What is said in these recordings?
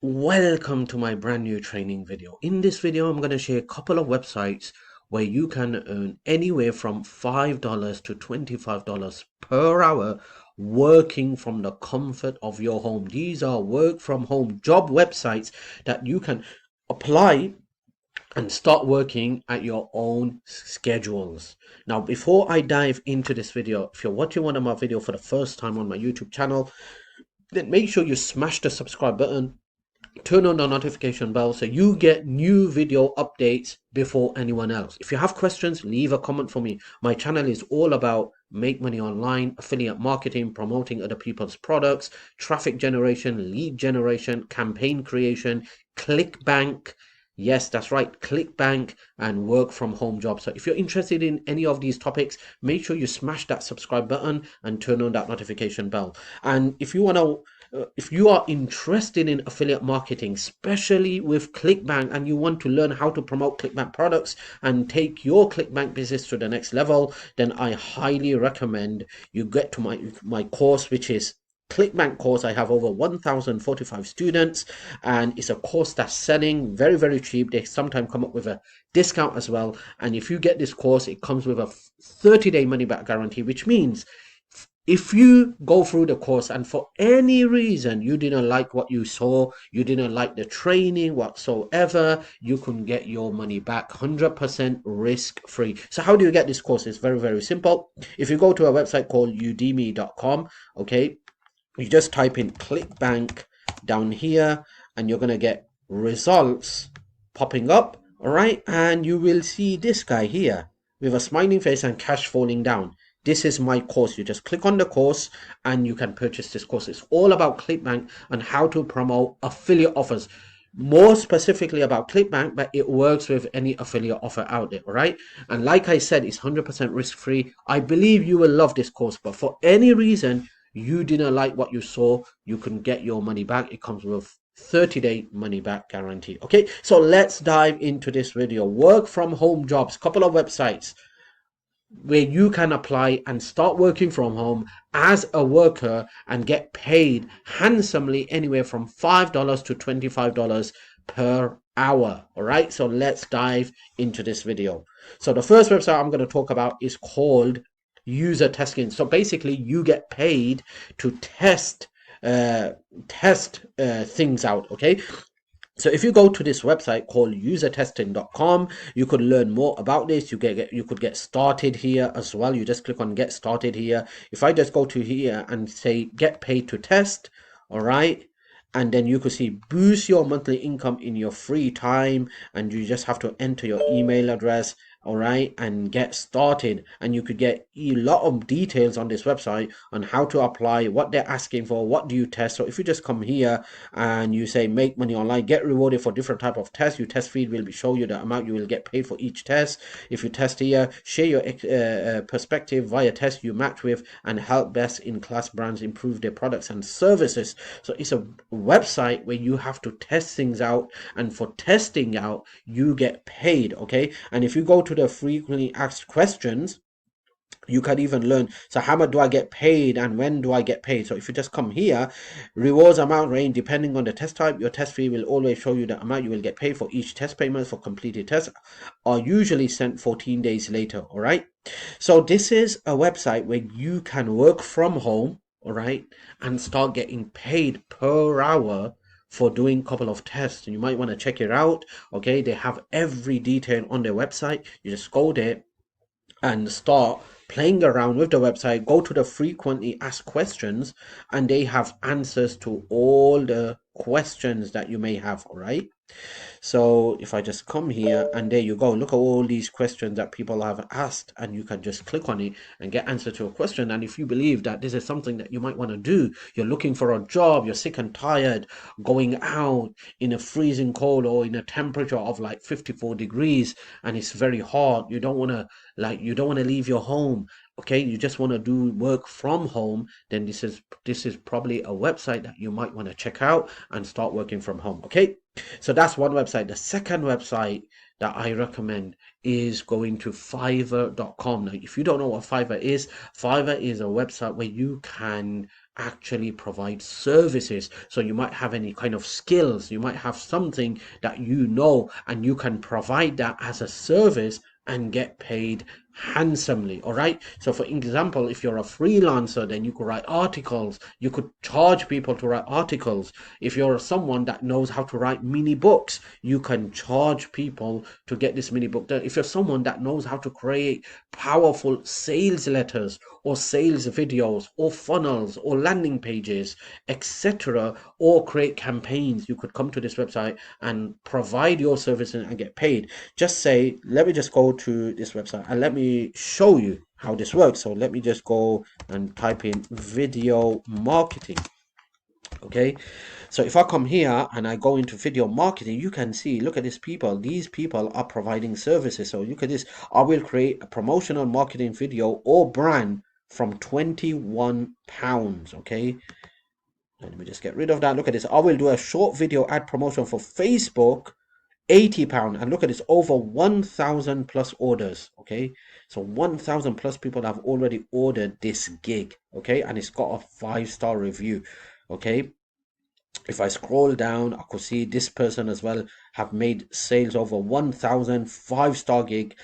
Welcome to my brand new training video. In this video, I'm going to share a couple of websites where you can earn anywhere from $5 to $25 per hour working from the comfort of your home. These are work from home job websites that you can apply and start working at your own schedules. Now, before I dive into this video, if you're watching one of my videos for the first time on my YouTube channel, then make sure you smash the subscribe button, turn on the notification bell so you get new video updates before anyone else. If you have questions, leave a comment for me. My channel is all about make money online, affiliate marketing, promoting other people's products, traffic generation, lead generation, campaign creation, ClickBank. Yes, that's right, ClickBank, and work from home jobs. So if you're interested in any of these topics, make sure you smash that subscribe button and turn on that notification bell. And if you want to if you are interested in affiliate marketing, especially with ClickBank, and you want to learn how to promote ClickBank products and take your ClickBank business to the next level, then I highly recommend you get to my course, which is ClickBank course. I have over 1,045 students, and it's a course that's selling very, very cheap. They sometimes come up with a discount as well. And if you get this course, it comes with a 30-day money back guarantee, which means if you go through the course and for any reason you didn't like what you saw, you didn't like the training whatsoever, you can get your money back 100% risk free. So how do you get this course? It's very, very simple. If you go to a website called udemy.com, okay, you just type in ClickBank down here and you're going to get results popping up. All right, and you will see this guy here with a smiling face and cash falling down. This is my course. You just click on the course and you can purchase this course. It's all about ClickBank and how to promote affiliate offers. More specifically about ClickBank, but it works with any affiliate offer out there, all right? And like I said, it's 100% risk-free. I believe you will love this course, but for any reason you didn't like what you saw, you can get your money back. It comes with 30-day money back guarantee. Okay, so let's dive into this video. Work from home jobs, couple of websites where you can apply and start working from home as a worker and get paid handsomely anywhere from $5 to $25 per hour. All right, so let's dive into this video. So the first website I'm going to talk about is called user testing. So basically you get paid to test things out. Okay, so if you go to this website called usertesting.com, you could learn more about this. You could get started here as well. You just click on get started here. If I just go to here and say get paid to test, all right, and then you could see boost your monthly income in your free time, and you just have to enter your email address, all right, and get started. And you could get a lot of details on this website on how to apply, what they're asking for, what do you test. So if you just come here and you say make money online, get rewarded for different type of tests, your test feed will show you the amount you will get paid for each test. If you test here, share your perspective via test you match with and help best in class brands improve their products and services. So it's a website where you have to test things out, and for testing out you get paid. Okay, and if you go to the frequently asked questions, you can even learn, so how much do I get paid and when do I get paid? So if you just come here, rewards amount range depending on the test type. Your test fee will always show you the amount you will get paid for each test. Payments for completed tests are usually sent 14 days later. All right, so this is a website where you can work from home, all right, and start getting paid per hour for doing a couple of tests. And you might want to check it out. Okay, they have every detail on their website. You just go there and start playing around with the website. Go to the frequently asked questions and they have answers to all the questions that you may have. All right, so if I just come here and there you go, look at all these questions that people have asked, and you can just click on it and get answer to a question. And if you believe that this is something that you might want to do, you're looking for a job, you're sick and tired going out in a freezing cold or in a temperature of like 54 degrees and it's very hot, you don't want to leave your home, okay, you just want to do work from home, then this is probably a website that you might want to check out and start working from home. Okay, so that's one website. The second website that I recommend is going to Fiverr.com. Now, if you don't know what Fiverr is a website where you can actually provide services. So you might have any kind of skills, you might have something that you know, and you can provide that as a service and get paid handsomely. All right, so for example, if you're a freelancer, then you could write articles, you could charge people to write articles. If you're someone that knows how to write mini books, you can charge people to get this mini book done. If you're someone that knows how to create powerful sales letters or sales videos or funnels or landing pages, etc., or create campaigns, you could come to this website and provide your services and get paid. Just say, let me just go to this website and let me show you how this works. So let me just go and type in video marketing. Okay, so if I come here and I go into video marketing, you can see, look at these people. These people are providing services. So look at this. I will create a promotional marketing video or brand from £21. Okay, let me just get rid of that. Look at this. I will do a short video ad promotion for Facebook, £80. And look at this, over 1,000 plus orders. Okay, so 1,000 plus people have already ordered this gig. Okay, and it's got a 5-star review. Okay, if I scroll down, I could see this person as well have made sales over 1,000, 5-star gig.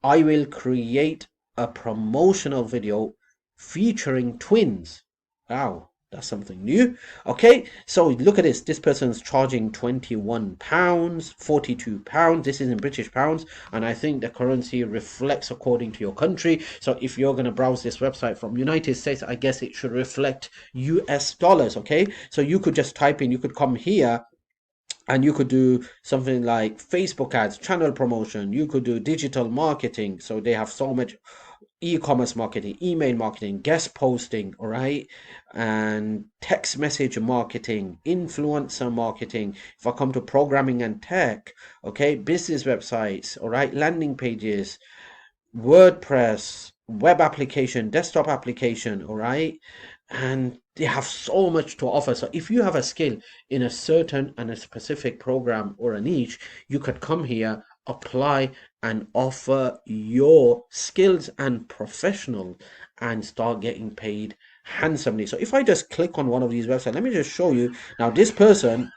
I will create a promotional video featuring twins. Wow, that's something new. Okay, so look at this. This person's charging £21, £42. This is in British pounds, and I think the currency reflects according to your country. So if you're going to browse this website from United States, I guess it should reflect US dollars. Okay, so you could just type in, you could come here and you could do something like Facebook ads, channel promotion. You could do digital marketing. So they have so much e-commerce marketing, email marketing, guest posting, all right, and text message marketing, influencer marketing. If I come to programming and tech, okay, business websites, all right, landing pages, WordPress, web application, desktop application, all right, and they have so much to offer. So if you have a skill in a certain and a specific program or a niche, you could come here, apply, and offer your skills and professional and start getting paid handsomely. So if I just click on one of these websites, let me just show you. Now this person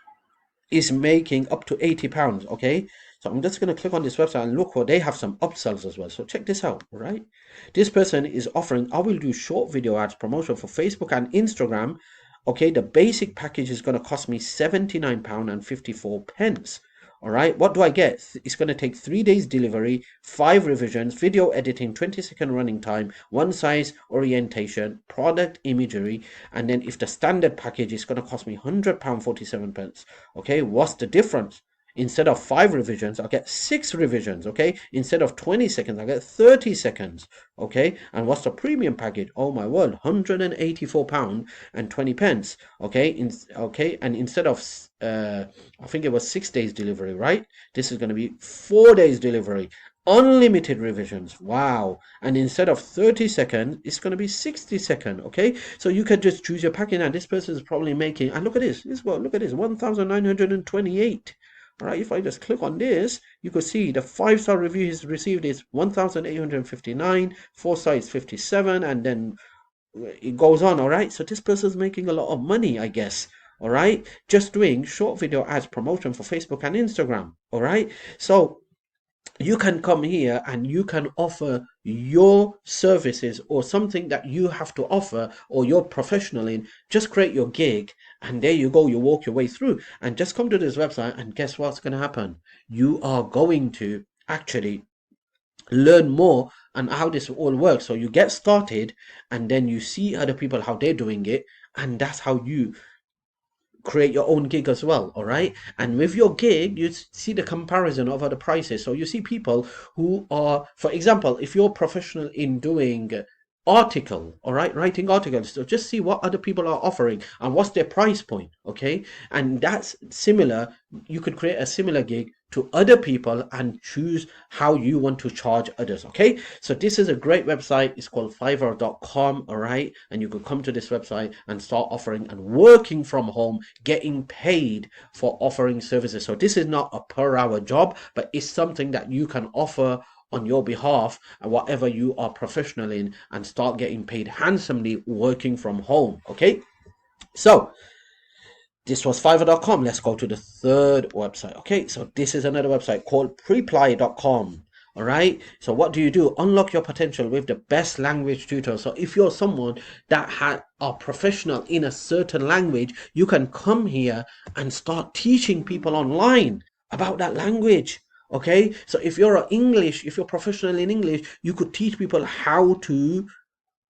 is making up to £80. Okay, so I'm just going to click on this website and look what they have, some upsells as well. So check this out. All right, this person is offering, I will do short video ads promotion for Facebook and Instagram. Okay, the basic package is going to cost me £79.54. All right, what do I get? It's going to take 3 days delivery, 5 revisions, video editing, 20-second running time, one size orientation, product imagery, and then if the standard package is going to cost me £100.47. Okay, what's the difference? Instead of 5 revisions, I'll get 6 revisions. Okay, instead of 20 seconds, I'll get 30 seconds. Okay, and what's the premium package? Oh my word, £184.20. Okay, okay, and instead of I think it was 6 days delivery, right? This is going to be 4 days delivery, unlimited revisions. Wow. And instead of 30 seconds, it's going to be 60 seconds. Okay, so you can just choose your package, and this person is probably making, and look at this, look at this, 1,928. All right, if I just click on this, you could see the 5-star review he's received is 1,859, 4-star is 57, and then it goes on. All right, so this person's making a lot of money, I guess. All right, just doing short video ads promotion for Facebook and Instagram. All right, so you can come here and you can offer your services or something that you have to offer or you're professional in. Just create your gig, and there you go, you walk your way through and just come to this website, and guess what's going to happen? You are going to actually learn more on how this all works. So you get started, and then you see other people how they're doing it, and that's how you create your own gig as well. All right, and with your gig you see the comparison of other prices. So you see people who are, for example, if you're professional in doing article, all right, writing articles, so just see what other people are offering and what's their price point. Okay, and that's similar. You could create a similar gig to other people and choose how you want to charge others. Okay, so this is a great website. It's called fiverr.com. all right, and you could come to this website and start offering and working from home, getting paid for offering services. So this is not a per hour job, but it's something that you can offer on your behalf and whatever you are professional in, and start getting paid handsomely working from home. Okay, So this was Fiverr.com. Let's go to the third website. Okay, so this is another website called Preply.com. All right, so what do you do? Unlock your potential with the best language tutor. So if you're someone that are professional in a certain language, you can come here and start teaching people online about that language. Okay, so if if you're professional in English, you could teach people how to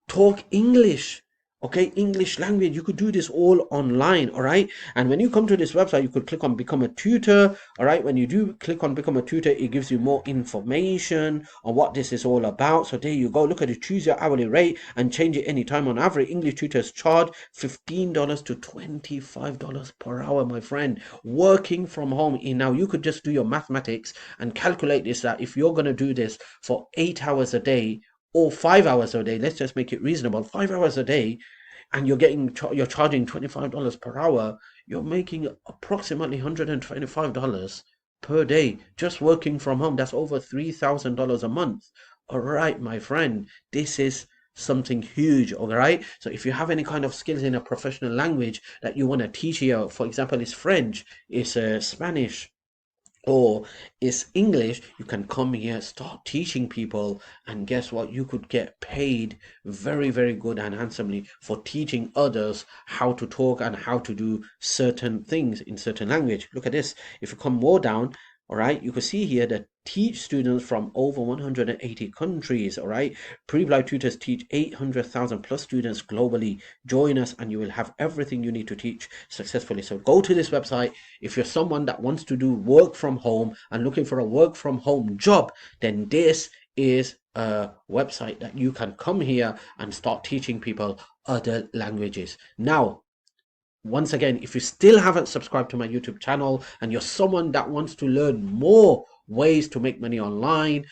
talk English. Okay, English language. You could do this all online. All right, and when you come to this website, you could click on become a tutor. All right, when you do click on become a tutor, it gives you more information on what this is all about. So there you go. Look at it. Choose your hourly rate and change it anytime. On average, English tutors charge $15 to $25 per hour, my friend, working from home. Now you could just do your mathematics and calculate this, that if you're going to do this for 8 hours a day or 5 hours a day, let's just make it reasonable, 5 hours a day, and you're charging $25 per hour, you're making approximately $125 per day just working from home. That's over $3,000 a month. All right, my friend, this is something huge. All right, so if you have any kind of skills in a professional language that you want to teach here, for example, it's French, it's Spanish, or is English, you can come here, start teaching people, and guess what? You could get paid very, very good and handsomely for teaching others how to talk and how to do certain things in certain language. Look at this. If you come more down, all right, you can see here that teach students from over 180 countries. All right, Preply tutors teach 800,000 plus students globally. Join us and you will have everything you need to teach successfully. So go to this website. If you're someone that wants to do work from home and looking for a work from home job, then this is a website that you can come here and start teaching people other languages. Now, once again, if you still haven't subscribed to my YouTube channel and you're someone that wants to learn more ways to make money online,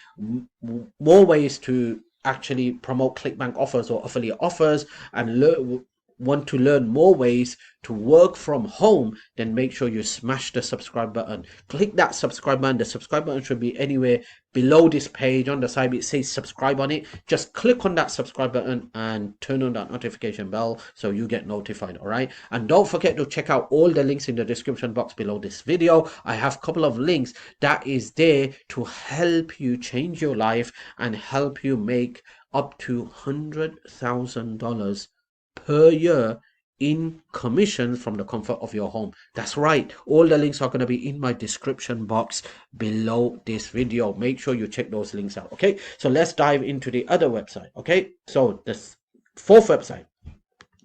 more ways to actually promote ClickBank offers or affiliate offers, and want to learn more ways to work from home, then make sure you smash the subscribe button. Click that subscribe button. The subscribe button should be anywhere below this page. On the side it says subscribe on it. Just click on that subscribe button and turn on that notification bell so you get notified. All right, and don't forget to check out all the links in the description box below this video. I have a couple of links that is there to help you change your life and help you make up to $100,000 per year in commissions from the comfort of your home. That's right, all the links are going to be in my description box below this video. Make sure you check those links out. Okay, so let's dive into the other website. Okay, so the fourth website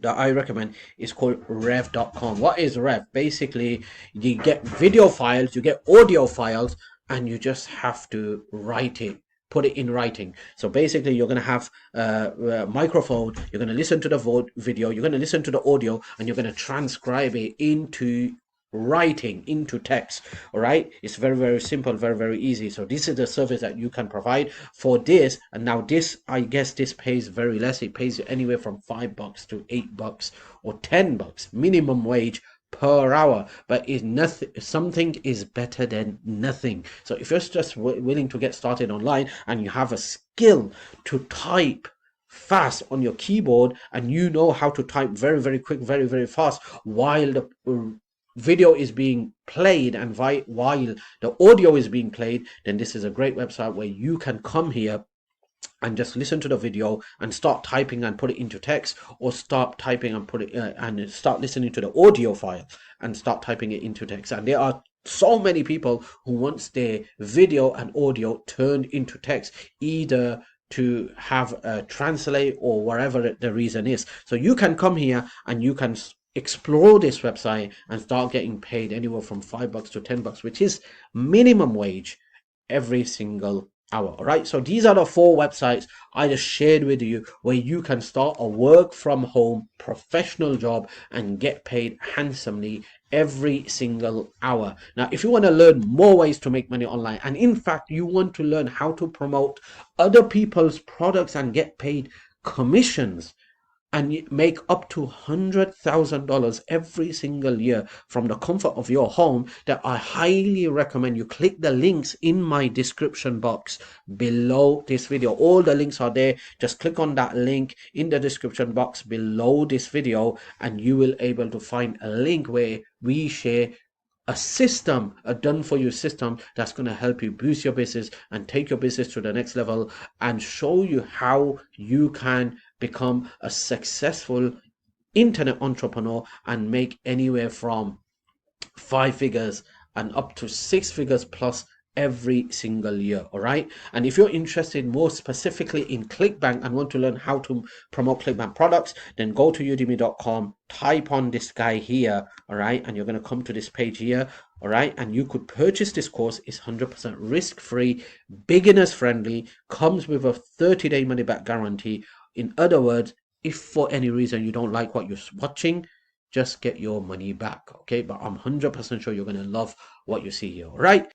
that I recommend is called rev.com. What is Rev? Basically, you get video files, you get audio files, and you just have to write it, put it in writing. So basically you're going to have a microphone, you're going to listen to the video, you're going to listen to the audio, and you're going to transcribe it into writing, into text. All right, it's very, very simple, very, very easy. So this is the service that you can provide for this. And now this, I guess this pays very less. It pays anywhere from $5 to $8 or $10 minimum wage per hour, but is nothing. Something is better than nothing. So if you're just willing to get started online and you have a skill to type fast on your keyboard, and you know how to type very, very quick, very, very fast while the video is being played and while the audio is being played, then this is a great website where you can come here and just listen to the video and start typing and put it into text, or start typing and put it and start listening to the audio file and start typing it into text. And there are so many people who wants their video and audio turned into text, either to have a translate or whatever the reason is. So you can come here and you can explore this website and start getting paid anywhere from $5 to $10, which is minimum wage every single hour. All right, so these are the four websites I just shared with you where you can start a work from home professional job and get paid handsomely every single hour. Now, if you want to learn more ways to make money online, and in fact you want to learn how to promote other people's products and get paid commissions, and make up to $100,000 every single year from the comfort of your home, that I highly recommend you click the links in my description box below this video. All the links are there. Just click on that link in the description box below this video, and you will able to find a link where we share a system, a done for you system that's going to help you boost your business and take your business to the next level, and show you how you can become a successful internet entrepreneur and make anywhere from 5 figures and up to 6 figures plus every single year. All right, and if you're interested more specifically in ClickBank and want to learn how to promote ClickBank products, then go to udemy.com, type on this guy here, all right, and you're going to come to this page here, all right, and you could purchase this course. It's 100% risk-free, beginners friendly, comes with a 30-day money back guarantee. In other words, if for any reason you don't like what you're watching, just get your money back, okay? But I'm 100% sure you're going to love what you see here, all right?